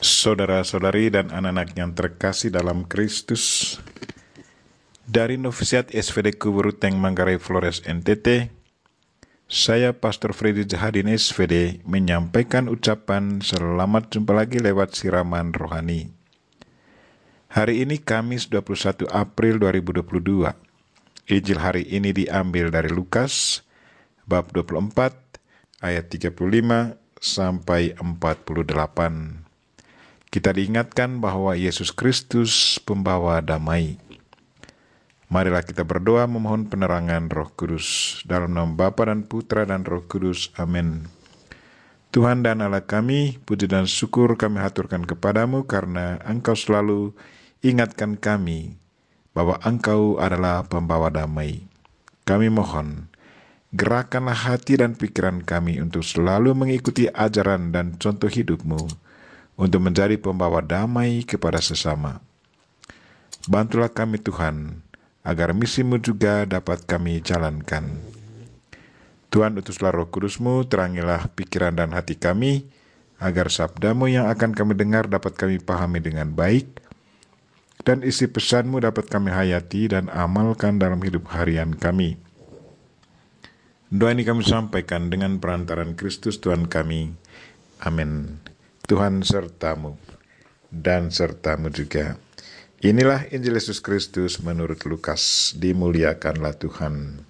Saudara-saudari dan anak-anak yang terkasih dalam Kristus, dari Novisiat SVD Kuburuteng Manggarai Flores NTT, saya Pastor Freddy Jahadin SVD menyampaikan ucapan selamat jumpa lagi lewat siraman rohani. Hari ini Kamis 21 April 2022. Injil hari ini diambil dari Lukas bab 24 ayat 35 sampai 48. Kita diingatkan bahwa Yesus Kristus pembawa damai. Marilah kita berdoa memohon penerangan Roh Kudus. Dalam nama Bapa dan Putra dan Roh Kudus. Amin. Tuhan dan Allah kami, puji dan syukur kami haturkan kepadamu karena Engkau selalu ingatkan kami bahwa Engkau adalah pembawa damai. Kami mohon, gerakanlah hati dan pikiran kami untuk selalu mengikuti ajaran dan contoh hidup-Mu, untuk menjadi pembawa damai kepada sesama. Bantulah kami Tuhan, agar misi-Mu juga dapat kami jalankan. Tuhan, utuslah Roh Kudus-Mu, terangilah pikiran dan hati kami, agar sabda-Mu yang akan kami dengar dapat kami pahami dengan baik, dan isi pesan-Mu dapat kami hayati dan amalkan dalam hidup harian kami. Doa ini kami sampaikan dengan perantaran Kristus Tuhan kami. Amin. Tuhan sertamu dan sertamu juga. Inilah Injil Yesus Kristus menurut Lukas. Dimuliakanlah Tuhan.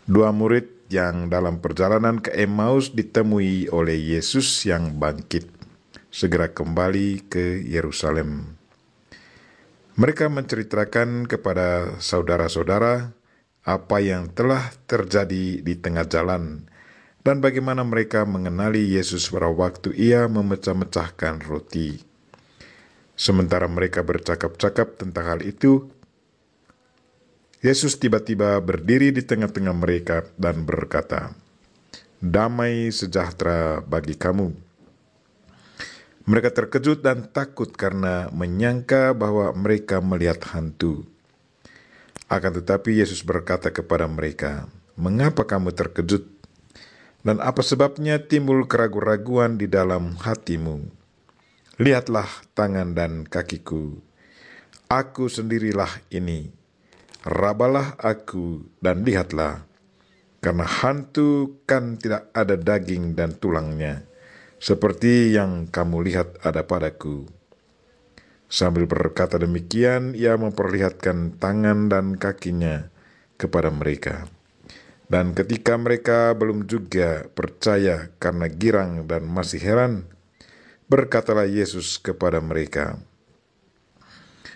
Dua murid yang dalam perjalanan ke Emmaus ditemui oleh Yesus yang bangkit, segera kembali ke Yerusalem. Mereka menceritakan kepada saudara-saudara apa yang telah terjadi di tengah jalan, dan bagaimana mereka mengenali Yesus pada waktu Ia memecah-mecahkan roti. Sementara mereka bercakap-cakap tentang hal itu, Yesus tiba-tiba berdiri di tengah-tengah mereka dan berkata, "Damai sejahtera bagi kamu." Mereka terkejut dan takut karena menyangka bahwa mereka melihat hantu. Akan tetapi Yesus berkata kepada mereka, "Mengapa kamu terkejut? Dan apa sebabnya timbul keraguan-raguan di dalam hatimu? Lihatlah tangan dan kakiku. Aku sendirilah ini. Rabalah aku dan lihatlah. Karena hantu kan tidak ada daging dan tulangnya, seperti yang kamu lihat ada padaku." Sambil berkata demikian, Ia memperlihatkan tangan dan kakinya kepada mereka. Dan ketika mereka belum juga percaya karena girang dan masih heran, berkatalah Yesus kepada mereka,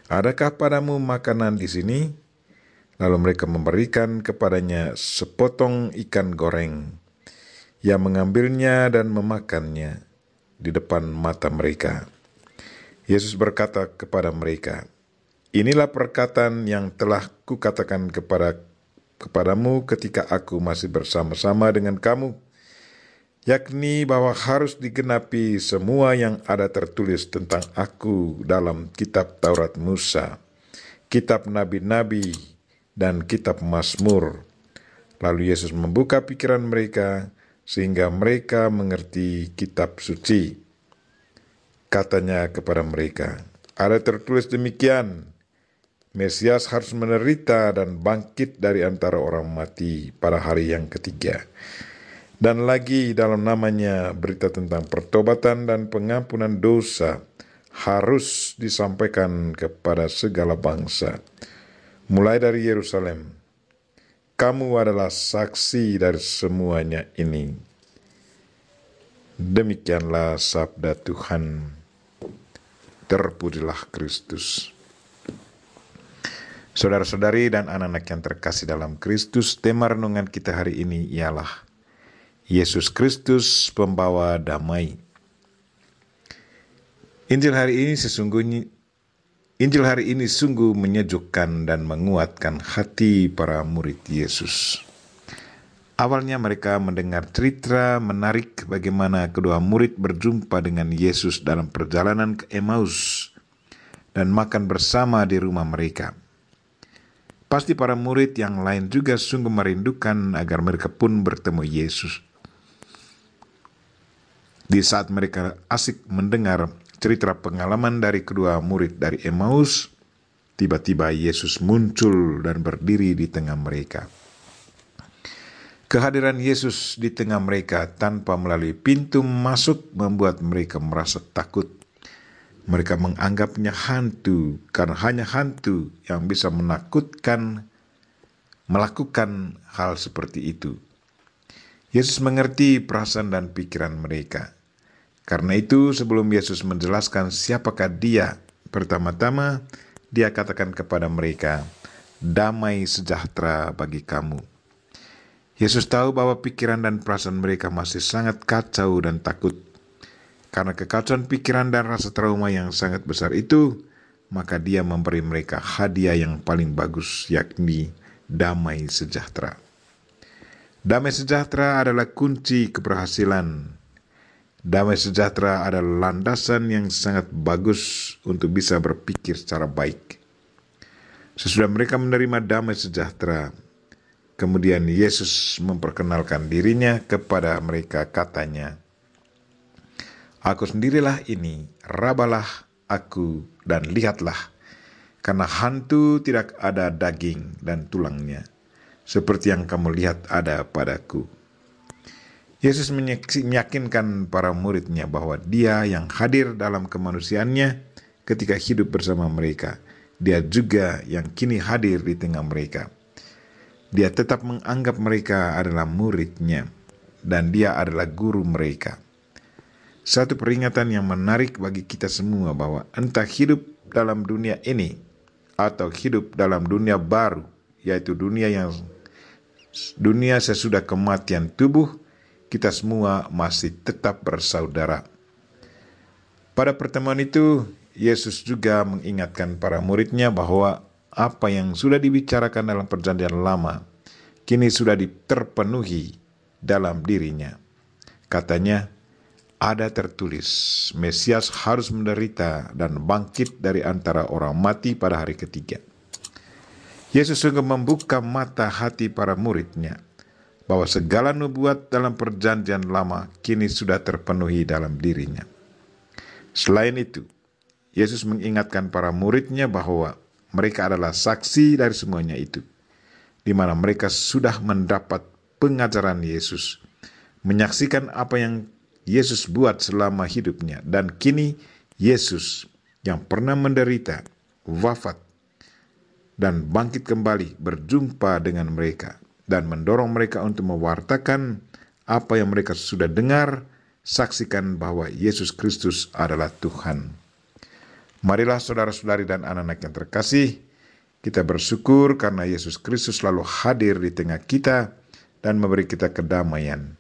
"Adakah padamu makanan di sini?" Lalu mereka memberikan kepadanya sepotong ikan goreng. Ia mengambilnya dan memakannya di depan mata mereka. Yesus berkata kepada mereka, "Inilah perkataan yang telah kukatakan kepadamu ketika aku masih bersama-sama dengan kamu, yakni bahwa harus digenapi semua yang ada tertulis tentang aku dalam kitab Taurat Musa, kitab Nabi-Nabi, dan kitab Mazmur." Lalu Yesus membuka pikiran mereka sehingga mereka mengerti kitab suci. Katanya kepada mereka, "Ada tertulis demikian, Mesias harus menderita dan bangkit dari antara orang mati pada hari yang ketiga. Dan lagi dalam namanya berita tentang pertobatan dan pengampunan dosa harus disampaikan kepada segala bangsa, mulai dari Yerusalem. Kamu adalah saksi dari semuanya ini." Demikianlah sabda Tuhan. Terpujilah Kristus. Saudara-saudari dan anak-anak yang terkasih dalam Kristus, tema renungan kita hari ini ialah Yesus Kristus pembawa damai. Injil hari ini sungguh menyejukkan dan menguatkan hati para murid Yesus. Awalnya mereka mendengar cerita menarik bagaimana kedua murid berjumpa dengan Yesus dalam perjalanan ke Emmaus dan makan bersama di rumah mereka. Pasti para murid yang lain juga sungguh merindukan agar mereka pun bertemu Yesus. Di saat mereka asik mendengar cerita pengalaman dari kedua murid dari Emmaus, tiba-tiba Yesus muncul dan berdiri di tengah mereka. Kehadiran Yesus di tengah mereka tanpa melalui pintu masuk membuat mereka merasa takut. Mereka menganggapnya hantu, karena hanya hantu yang bisa melakukan hal seperti itu. Yesus mengerti perasaan dan pikiran mereka. Karena itu, sebelum Yesus menjelaskan siapakah Dia, pertama-tama Dia katakan kepada mereka, "Damai sejahtera bagi kamu." Yesus tahu bahwa pikiran dan perasaan mereka masih sangat kacau dan takut. Karena kekacauan pikiran dan rasa trauma yang sangat besar itu, maka Dia memberi mereka hadiah yang paling bagus, yakni damai sejahtera. Damai sejahtera adalah kunci keberhasilan. Damai sejahtera adalah landasan yang sangat bagus untuk bisa berpikir secara baik. Sesudah mereka menerima damai sejahtera, kemudian Yesus memperkenalkan dirinya kepada mereka, katanya, "Aku sendirilah ini, rabalah aku dan lihatlah, karena hantu tidak ada daging dan tulangnya, seperti yang kamu lihat ada padaku." Yesus meyakinkan para muridnya bahwa Dia yang hadir dalam kemanusiaannya ketika hidup bersama mereka, Dia juga yang kini hadir di tengah mereka. Dia tetap menganggap mereka adalah muridnya, dan Dia adalah guru mereka. Satu peringatan yang menarik bagi kita semua bahwa entah hidup dalam dunia ini atau hidup dalam dunia baru, yaitu dunia sesudah kematian tubuh, kita semua masih tetap bersaudara. Pada pertemuan itu, Yesus juga mengingatkan para muridnya bahwa apa yang sudah dibicarakan dalam perjanjian lama kini sudah terpenuhi dalam dirinya. Katanya, ada tertulis, Mesias harus menderita dan bangkit dari antara orang mati pada hari ketiga. Yesus sungguh membuka mata hati para muridnya bahwa segala nubuat dalam perjanjian lama kini sudah terpenuhi dalam dirinya. Selain itu, Yesus mengingatkan para muridnya bahwa mereka adalah saksi dari semuanya itu, di mana mereka sudah mendapat pengajaran Yesus, menyaksikan apa yang Yesus buat selama hidupnya, dan kini Yesus yang pernah menderita, wafat, dan bangkit kembali berjumpa dengan mereka dan mendorong mereka untuk mewartakan apa yang mereka sudah dengar, saksikan bahwa Yesus Kristus adalah Tuhan. Marilah saudara-saudari dan anak-anak yang terkasih, kita bersyukur karena Yesus Kristus selalu hadir di tengah kita dan memberi kita kedamaian.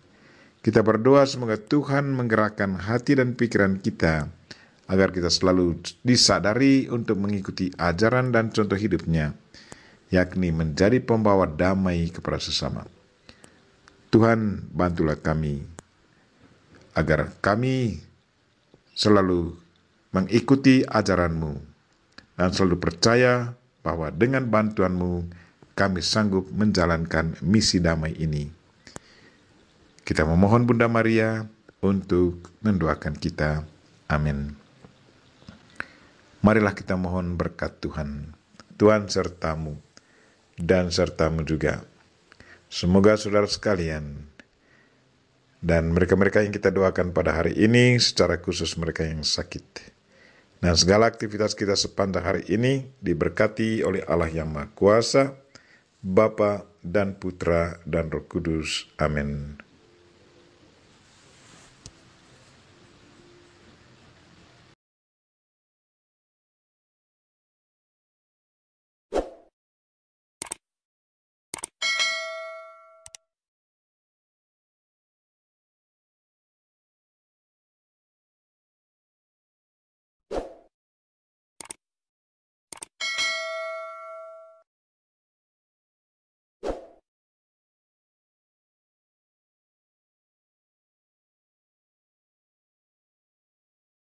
Kita berdoa semoga Tuhan menggerakkan hati dan pikiran kita agar kita selalu disadari untuk mengikuti ajaran dan contoh hidupnya, yakni menjadi pembawa damai kepada sesama. Tuhan, bantulah kami agar kami selalu mengikuti ajaran-Mu dan selalu percaya bahwa dengan bantuan-Mu kami sanggup menjalankan misi damai ini. Kita memohon Bunda Maria untuk mendoakan kita. Amin. Marilah kita mohon berkat Tuhan. Tuhan sertamu dan sertamu juga. Semoga saudara sekalian dan mereka-mereka yang kita doakan pada hari ini, secara khusus mereka yang sakit, dan segala aktivitas kita sepanjang hari ini diberkati oleh Allah yang Maha Kuasa, Bapa dan Putra dan Roh Kudus. Amin.